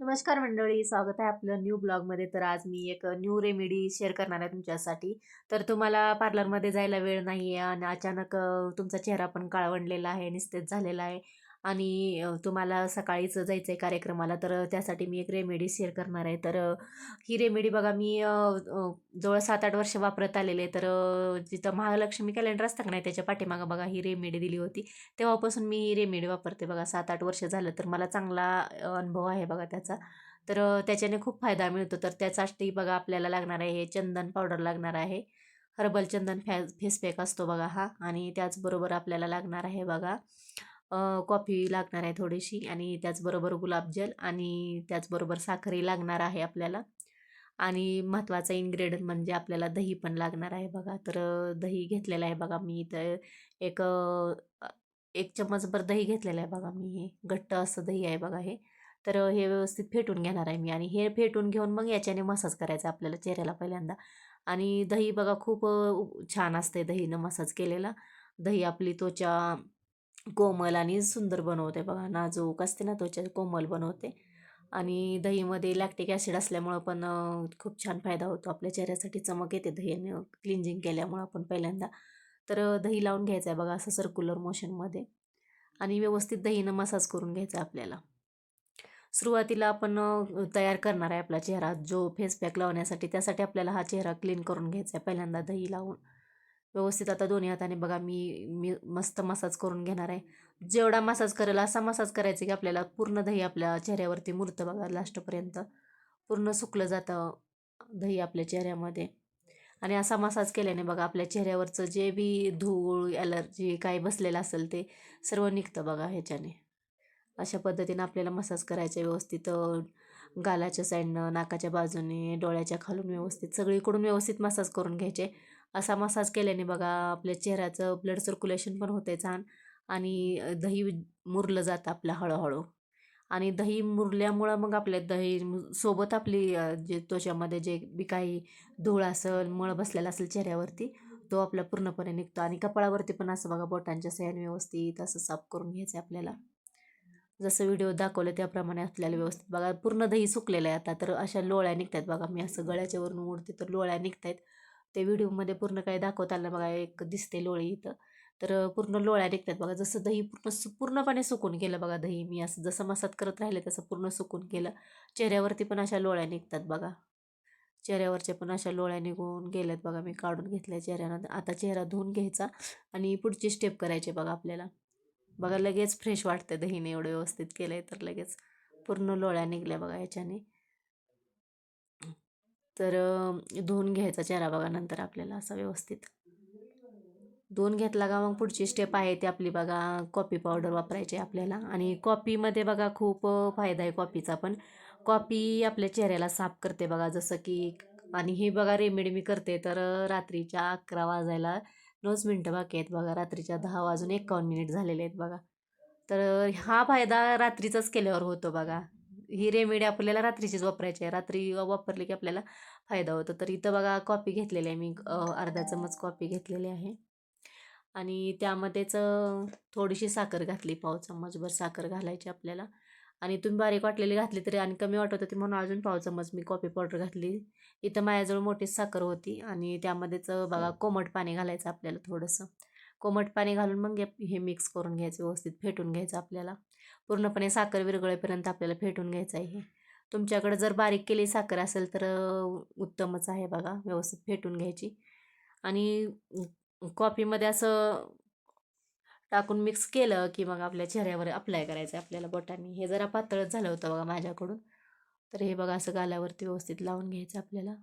नमस्कार मंडळी, स्वागत आहे आपलं न्यू ब्लॉगमध्ये. तर आज मी एक न्यू रेमेडी शेअर करणार आहे तुमच्यासाठी. तर तुम्हाला पार्लरमध्ये जायला वेळ नाही आहे आणि अचानक तुमचा चेहरा पण काळवंडलेला आहे, निस्तेज झालेला आहे आणि तुम्हाला सकाळीच जायचं आहे कार्यक्रमाला. तर त्यासाठी मी एक रेमेडी शेअर करणार आहे. तर ही रेमेडी बघा मी जवळ 7-8 वर्ष वापरत आलेले. तर जिथं महालक्ष्मी कॅलेंडर असतं का नाही, त्याच्या पाठीमागं बघा ही रेमेडी दिली होती. तेव्हापासून मी ही रेमेडी वापरते बघा. 7-8 वर्ष झालं, तर मला चांगला अनुभव आहे बघा त्याचा. तर त्याच्याने खूप फायदा मिळतो. तर त्यासाठी बघा आपल्याला लागणार आहे हे चंदन पावडर लागणार आहे. हर्बल चंदन फेस पॅक असतो बघा हा. आणि त्याचबरोबर आपल्याला लागणार आहे बघा कॉफी लागणार आहे थोडीशी, आणि त्याचबरोबर गुलाबजल, आणि त्याचबरोबर साखरही लागणार आहे आपल्याला. आणि महत्त्वाचा इन्ग्रेडियंट म्हणजे आपल्याला दही पण लागणार आहे बघा. तर दही घेतलेलं आहे बघा मी इथं. एक 1 चम्मचभर दही घेतलेलं आहे बघा मी. हे घट्ट असं दही आहे बघा हे. तर हे व्यवस्थित फेटून घेणार आहे मी, आणि हे फेटून घेऊन मग याच्याने मसाज करायचा आपल्याला चेहऱ्याला पहिल्यांदा. आणि दही बघा खूप छान असते दहीनं मसाज केलेला. दही आपली त्वचा कोमल आणि सुंदर बनवते बघा. नाजूक असते ना त्वचा, कोमल बनवते. आणि दहीमध्ये लॅक्टिक ॲसिड असल्यामुळं पण खूप छान फायदा होतो आपल्या चेहऱ्यासाठी. चमक येते दहीने क्लिन्झिंग केल्यामुळं आपण पहिल्यांदा. तर दही लावून घ्यायचं आहे बघा असं सर्क्युलर मोशनमध्ये, आणि व्यवस्थित दहीनं मसाज करून घ्यायचा आपल्याला. सुरुवातीला आपण तयार करणार आहे आपला चेहरा जो फेस पॅक लावण्यासाठी. त्यासाठी आपल्याला हा चेहरा क्लीन करून घ्यायचा आहे पहिल्यांदा दही लावून व्यवस्थित. आता दोन्ही हाताने बघा मी मी मस्त मसाज करून घेणार आहे. जेवढा मसाज करेल असा मसाज करायचा की आपल्याला पूर्ण दही आपल्या चेहऱ्यावरती मुरतं बघा लास्टपर्यंत. पूर्ण सुकलं जातं दही आपल्या चेहऱ्यामध्ये. आणि असा मसाज केल्याने बघा आपल्या चेहऱ्यावरचं जे बी धूळ, ॲलर्जी काही बसलेलं असेल ते सर्व निघतं बघा ह्याच्याने. अशा पद्धतीनं आपल्याला मसाज करायचं व्यवस्थित. गालाच्या साईडनं, नाकाच्या बाजूने, डोळ्याच्या खालून व्यवस्थित सगळीकडून व्यवस्थित मसाज करून घ्यायचे. असा मसाज केल्याने बघा आपल्या चेहऱ्याचं ब्लड सर्क्युलेशन पण होते छान, आणि दही मुरलं जातं आपलं हळूहळू. आणि दही मुरल्यामुळं मग आपल्या दही सोबत आपली जे त्वचामध्ये जे बी काही धूळ असेल, मळ बसलेला असेल चेहऱ्यावरती, तो आपला पूर्णपणे निघतो. आणि कपाळावरती पण असं बघा बोटांच्या साहाय्याने व्यवस्थित असं साफ करून घ्यायचं आपल्याला. जसं व्हिडिओ दाखवलं त्याप्रमाणे आपल्याला व्यवस्थित बघा पूर्ण दही सुकलेलं आहे आता. तर अशा लोळ्या निघतात बघा. मी असं गळ्याच्या वरून ओढते तर लोळ्या निघत आहेत. ते व्हिडिओमध्ये पूर्ण काही दाखवता आलं बघा, एक दिसते लोळी इथं. तर पूर्ण लोळ्या निघतात बघा. जसं दही पूर्णपणे सुकून गेलं बघा दही. मी असं जसं मसाज करत राहिले तसं पूर्ण सुकून गेलं. चेहऱ्यावरती पण अशा लोळ्या निघतात बघा. चेहऱ्यावरच्या पण अशा लोळ्या निघून गेल्यात बघा. मी काढून घेतल्या चेहऱ्यानं. आता चेहरा धुवून घ्यायचा आणि पुढची स्टेप करायची बघा आपल्याला. बघा लगेच फ्रेश वाटतं दहीने एवढं व्यवस्थित केलंय तर लगेच पूर्ण लोळ्या निघल्या बघा ह्याच्याने. तर धुवून घ्यायचा चेहरा बघा नंतर आपल्याला असा व्यवस्थित. धुवून घेतला का मग पुढची स्टेप आहे ती आपली बघा, कॉफी पावडर वापरायची आपल्याला. आणि कॉफीमध्ये बघा खूप फायदा आहे कॉफीचा पण. कॉफी आपल्या चेहऱ्याला साफ करते बघा जसं की. आणि ही बघा रेमेडी मी करते तर रात्रीच्या 11 वाजायला 9 मिनटं बाकी आहेत बघा. रात्रीच्या 10 वाजून 51 मिनिट झालेले आहेत बघा. तर हा फायदा रात्रीचाच केल्यावर होतो बघा. ही रेमेडी आपल्याला रात्रीचीच वापरायची आहे. रात्री वापरली की आपल्याला फायदा होतो. तर इथं बघा कॉफी घेतलेली आहे मी, अर्धा चमच कॉफी घेतलेली आहे. आणि त्यामध्येच थोडीशी साखर घातली, पाव चम्मचभर साखर घालायची आपल्याला. आणि तुम्ही बारीक वाटलेली घातली तरी, आणि कमी वाटत होती म्हणून अजून पाव चम्मच मी कॉफी पावडर घातली. इथं माझ्याजवळ मोठीच साखर होती. आणि त्यामध्येच बघा कोमट पाणी घालायचं आपल्याला थोडंसं. कोमट पाणी घालून मग हे मिक्स करून घ्यायचं, व्यवस्थित फेटून घ्यायचं आपल्याला. पूर्णपणे साखर विरघळेपर्यंत आपल्याला फेटून घ्यायचं आहे हे. तुमच्याकडे जर बारीक केली साखर असेल तर उत्तमच आहे बघा. व्यवस्थित फेटून घ्यायची. आणि कॉफीमध्ये असं टाकून मिक्स केलं की मग आपल्या चेहऱ्यावर अप्लाय करायचं आहे आपल्याला बोटांनी. हे जरा पातळच झालं होतं बघा माझ्याकडून. तर हे बघा असं गालावरती व्यवस्थित लावून घ्यायचं आपल्याला.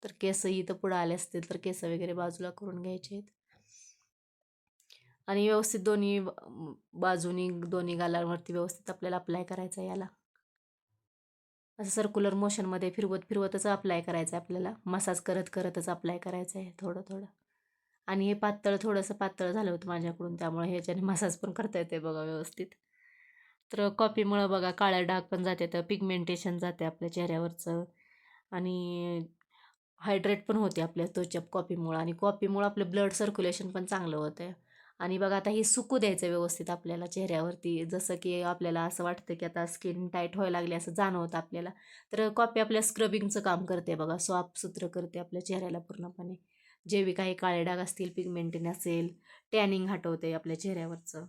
तर केसही इथं पुढं आले असतील तर केस वगैरे बाजूला करून घ्यायचे आहेत. आणि व्यवस्थित दोन्ही बाजूनी दोन्ही गालावरती व्यवस्थित आपल्याला अप्लाय करायचं आहे याला. असं सर्क्युलर मोशनमध्ये फिरवत फिरवतच अप्लाय करायचं आहे आपल्याला. मसाज करत करतच अप्लाय करायचं आहे थोडं थोडं. आणि हे थोडंसं पातळ झालं होतं माझ्याकडून, त्यामुळे ह्याच्याने मसाज पण करता येते बघा व्यवस्थित. तर कॉफीमुळं बघा काळ्या डाग पण जाते, तर पिगमेंटेशन जाते आपल्या चेहऱ्यावरचं. आणि हायड्रेट पण होते आपल्या त्वचा कॉफीमुळं. आणि कॉफीमुळं आपलं ब्लड सर्क्युलेशन पण चांगलं होतं आहे. आणि बघा आता हे सुकू द्यायचं व्यवस्थित आपल्याला चेहऱ्यावरती. जसं की आपल्याला असं वाटतं की आता स्किन टाईट व्हायला लागली असं जाणवतं आपल्याला. तर कॉफी आपल्या स्क्रबिंगचं काम करते बघा, साफसुथरं करते आपल्या चेहऱ्याला पूर्णपणे. जे बी काही काळे डाग असतील, पिगमेंटिन असेल, टॅनिंग हटवते आपल्या चेहऱ्यावरचं.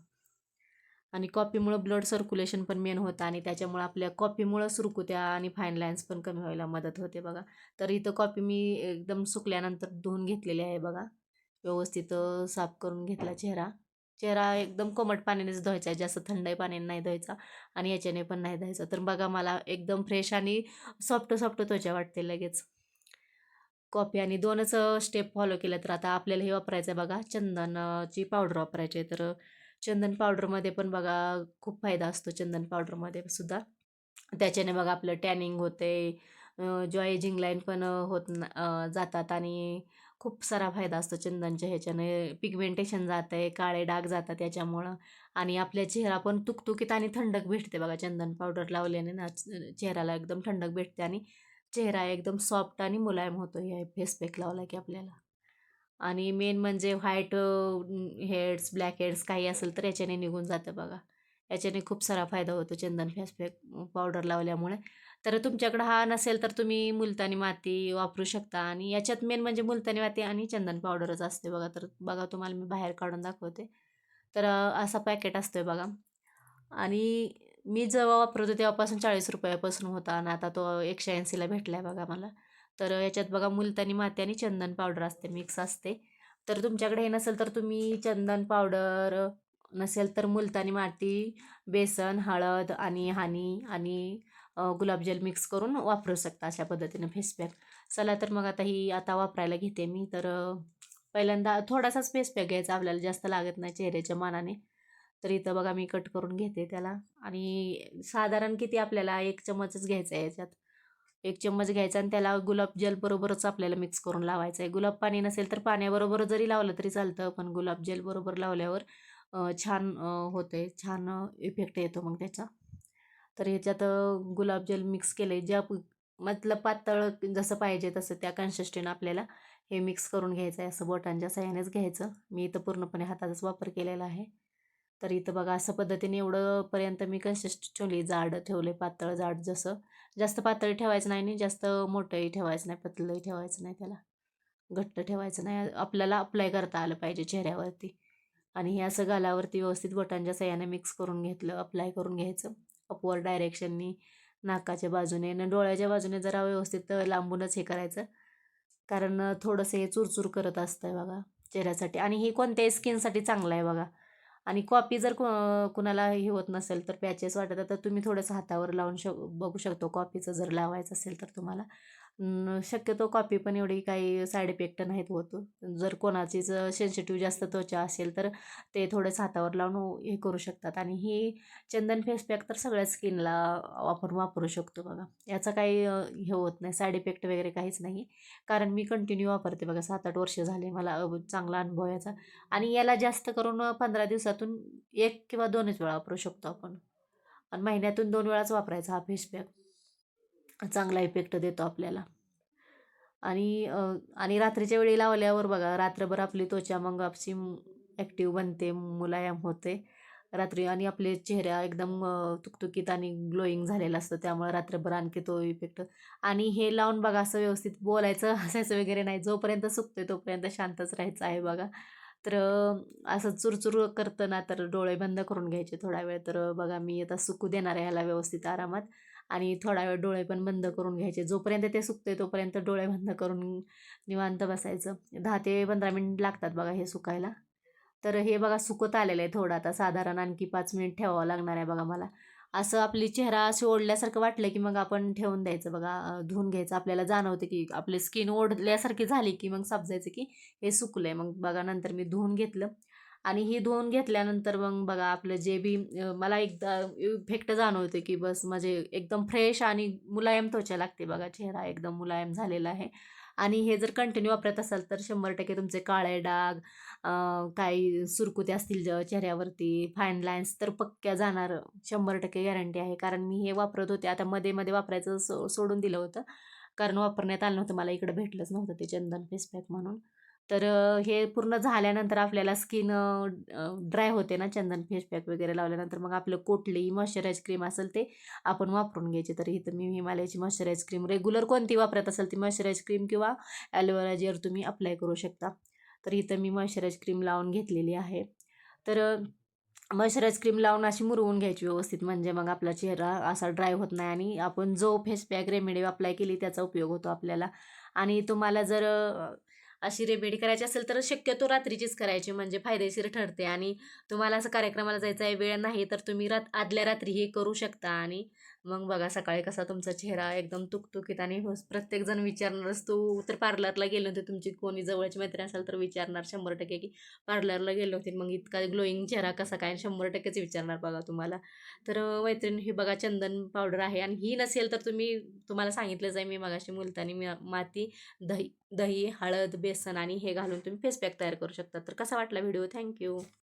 आणि कॉफीमुळं ब्लड सर्क्युलेशन पण मेन होतं आणि त्याच्यामुळं आपल्या कॉफीमुळं सुरकुत्या आणि फाईन लाईन्स पण कमी व्हायला मदत होते बघा. तर इथं कॉफी मी एकदम सुकल्यानंतर धुवून घेतलेली आहे बघा. व्यवस्थित साफ करून घेतला चेहरा. चेहरा एकदम कोमट पाण्यानेच धुवायचा आहे, जास्त थंड पाण्याने नाही धुवायचा आणि याच्याने पण नाही धुवायचा. तर बघा मला एकदम फ्रेश आणि सॉफ्ट सॉफ्ट त्वचा वाटते लगेच. कॉफी आणि 2च स्टेप फॉलो केल्या तर आता आपल्याला हे वापरायचं आहे बघा, चंदनाची पावडर वापरायची आहे. तर चंदन पावडरमध्ये पण बघा खूप फायदा असतो चंदन पावडरमध्ये सुद्धा. त्याच्याने बघा आपलं टॅनिंग होते, जो एजिंग लाईन पण जातात आणि खूप सारा फायदा असतो चंदनच्या ह्याच्याने. पिगमेंटेशन जातं आहे, काळे डाग जातात त्याच्यामुळं आणि आपल्या चेहरा पण तुकतुकीत आणि थंडक भेटते बघा चंदन पावडर लावल्याने ना. चेहऱ्याला एकदम थंडक भेटते आणि चेहरा एकदम सॉफ्ट आणि मुलायम होतो हे फेस पॅक लावला की आपल्याला. आणि मेन म्हणजे व्हाईट हेड्स, ब्लॅक हेड्स काही असेल तर याच्याने निघून जातं बघा. याच्याने खूप सारा फायदा होतो चंदन फेस पॅक पावडर लावल्यामुळे. तर तुमच्याकडं हा नसेल तर तुम्ही मुलतानी माती वापरू शकता आणि याच्यात मेन म्हणजे मुलतानी माती आणि चंदन पावडरच असते बघा. तर बघा तुम्हाला मी बाहेर काढून दाखवते. तर असा पॅकेट असतोय बघा. आणि मी जेव्हा वापरत होते तेव्हापासून ₹40 होता आणि आता तो 180ला भेटला आहे बघा मला. तर याच्यात बघा मुलतानी माती आणि चंदन पावडर असते, मिक्स असते. तर तुमच्याकडे हे नसेल तर तुम्ही चंदन पावडर नसेल तर मुलतानी माती, बेसन, हळद आणि हानी आणि गुलाबजल मिक्स करून वापरू शकता अशा पद्धतीनं फेस पॅक. चला तर मग आता वापरायला घेते मी. तर पहिल्यांदा थोडासाच फेस पॅक घ्यायचा आपल्याला, जास्त लागत नाही चेहऱ्याच्या मानाने. तर इथं बघा मी कट करून घेते त्याला आणि साधारण किती आपल्याला 1 चम्मचच घ्यायचा आहे याच्यात. 1 चम्मच घ्यायचा आणि त्याला गुलाबजल बरोबरच आपल्याला मिक्स करून लावायचं आहे. गुलाब पाणी नसेल तर पाण्याबरोबर जरी लावलं तरी चालतं, पण गुलाबजल बरोबर लावल्यावर छान होते, छान इफेक्ट येतो मग त्याचा. तर ह्याच्यात गुलाबजल मिक्स केले, मतलब पातळ जसं पाहिजे तसं त्या कन्सिस्टंट आपल्याला हे मिक्स करून घ्यायचं आहे. असं बोटांच्या साहाय्यानेच घ्यायचं. मी इथं पूर्णपणे हाताचाच वापर केलेला आहे. तर इथं बघा अशा पद्धतीने एवढंपर्यंत मी कन्सिस्ट ठेवली, जाड ठेवले, पातळ जाड जसं. जास्त पातळ ठेवायचं नाही आणि जास्त मोठंही ठेवायचं नाही, पतलंही ठेवायचं नाही त्याला. घट्ट ठेवायचं नाही. आपल्याला अप्लाय करता आलं पाहिजे चेहऱ्यावरती. आणि हे असं गालावरती व्यवस्थित बोटांच्या साहाय्याने मिक्स करून घेतलं, अप्लाय करून घ्यायचं. अपवर्ड डायरेक्शननी नाकाच्या बाजूने आणि डोळ्याच्या बाजूने जरा व्यवस्थित लांबूनच हे करायचं. कारण थोडंसं हे चुरचूर करत असतं बघा चेहऱ्यासाठी आणि हे कोणत्याही स्किनसाठी चांगलं आहे बघा. आणि कॉपी जर कुणाला हे होत नसेल तर पॅचेस वाटत तर तुम्ही थोडंसं हातावर लावून बघू शकतो कॉपीचं जर लावायचं असेल तर तुम्हाला. शक्यतो कॉपी पण एवढी काही साईड इफेक्ट नाहीत होत. जर कोणाचीच सेन्सिटिव्ह जास्त त्वचा असेल तर ते थोडंसं हातावर लावून हे करू शकतात. आणि ही चंदन फेस पॅक तर सगळ्या स्किनला आपण वापरू शकतो बघा. याचा काही हे होत नाही, साईड इफेक्ट वगैरे काहीच नाही. कारण मी कंटिन्यू वापरते बघा, 7-8 वर्ष झाले मला चांगला अनुभव याचा. आणि याला जास्त करून 15 दिवसातून 1 किंवा 2च वेळा वापरू शकतो आपण. आणि महिन्यातून 2 वेळाच वापरायचा हा फेस पॅक. चांगला इफेक्ट देतो आपल्याला. आणि रात्रीच्या वेळी लावल्यावर बघा रात्रभर आपली त्वचा मग अशी ॲक्टिव्ह बनते, मुलायम होते रात्री आणि आपले चेहरा एकदम तुकतुकीत आणि ग्लोईंग झालेला असतो. त्यामुळे रात्रभर आणखी तो इफेक्ट. आणि हे लावून बघा असं व्यवस्थित बोलायचं, हसायचं वगैरे नाही. जोपर्यंत सुकते तोपर्यंत शांतच राहायचं आहे बघा. तर असं चुरचुर करतं ना तर डोळे बंद करून घ्यायचे थोडा वेळ. तर बघा मी आता सुकू देणार आहे ह्याला व्यवस्थित आरामात. आणि थोडा वेळ डोळे पण बंद करून घ्यायचे. जोपर्यंत ते सुकते तोपर्यंत डोळे बंद करून निवांत बसायचं. 10 ते 15 मिनिट लागतात बघा हे सुकायला. तर हे बघा सुकत आलेलं आहे थोडं, आता साधारण आणखी 5 मिनिट ठेवावं लागणार आहे बघा मला. असं आपली चेहरा अशी ओढल्यासारखं वाटलं की मग आपण ठेवून द्यायचं बघा. धुवून घ्यायचं. आपल्याला जाणवते की आपली स्किन ओढल्यासारखी झाली की मग समजायचं की हे सुकलंय. मग बघा नंतर मी धुवून घेतलं. आणि ही धुवून घेतल्यानंतर मग बघा आपलं जे बी मला एकदा इफेक्ट जाणवते की बस म्हणजे एकदम फ्रेश आणि मुलायम त्वचा लागते बघा. चेहरा एकदम मुलायम झालेला आहे. आणि हे जर कंटिन्यू वापरत असाल तर 100% तुमचे काळे डाग, काही सुरकुते असतील चेहऱ्यावरती, फाईन लाईन्स तर पक्क्या जाणार. 100% गॅरंटी आहे. कारण मी हे वापरत होते. आता मध्ये मध्ये वापरायचं सोडून दिलं होतं. कारण वापरण्यात आलं नव्हतं. मला इकडं भेटलंच नव्हतं ते चंदन फेस पॅक म्हणून. तर हे पूर्ण झाल्यानंतर आपल्याला स्किन ड्राय होते ना चंदन फेस पॅक वगैरे लावल्यानंतर, मग आपलं कुठलीही मॉइश्चराइज क्रीम असेल ते आपण वापरून घ्यायचे. तर इथं मी हिमालयाची मॉइश्चराइज क्रीम रेग्युलर कोणती वापरत असेल ती मॉइश्चराइज क्रीम किंवा ॲलोवेरा जेल तुम्ही अप्लाय करू शकता. तर इथं मी मॉइश्चराइज क्रीम लावून घेतलेली आहे. तर मॉइश्चराइज क्रीम लावून अशी मुरवून घ्यायची व्यवस्थित, म्हणजे मग आपला चेहरा असा ड्राय होत नाही आणि आपण जो फेस पॅक रेमेडी अप्लाय केली त्याचा उपयोग होतो आपल्याला. आणि तुम्हाला जर अशी रेमेडी करायची असेल तर शक्यतो रात्रीचीच करायची, म्हणजे फायदेशीर ठरते. आणि तुम्हाला असं कार्यक्रमाला जायचा आहे, वेळ नाही, तर तुम्ही आदल्या रात्री हे करू शकता. आणि मग बघा सकाळी कसा तुमचा चेहरा एकदम तुकतुकीत आणि प्रत्येकजण विचारणारच, तू तर पार्लरला गेले होते, तुमची कोणी जवळची मैत्रीण असेल तर विचारणार 100% की पार्लरला गेले होते मग इतका ग्लोईंग चेहरा कसा काय, 100%च विचारणार बघा तुम्हाला. तर मैत्रीण ही बघा चंदन पावडर आहे, आणि ही नसेल तर तुम्हाला सांगितलंच आहे मी मगाशी, मुलतानी माती, दही दही, हळद, बेसन आणि हे घालून तुम्ही फेस पॅक तयार करू शकता. तर कसा वाटला व्हिडिओ? थँक्यू.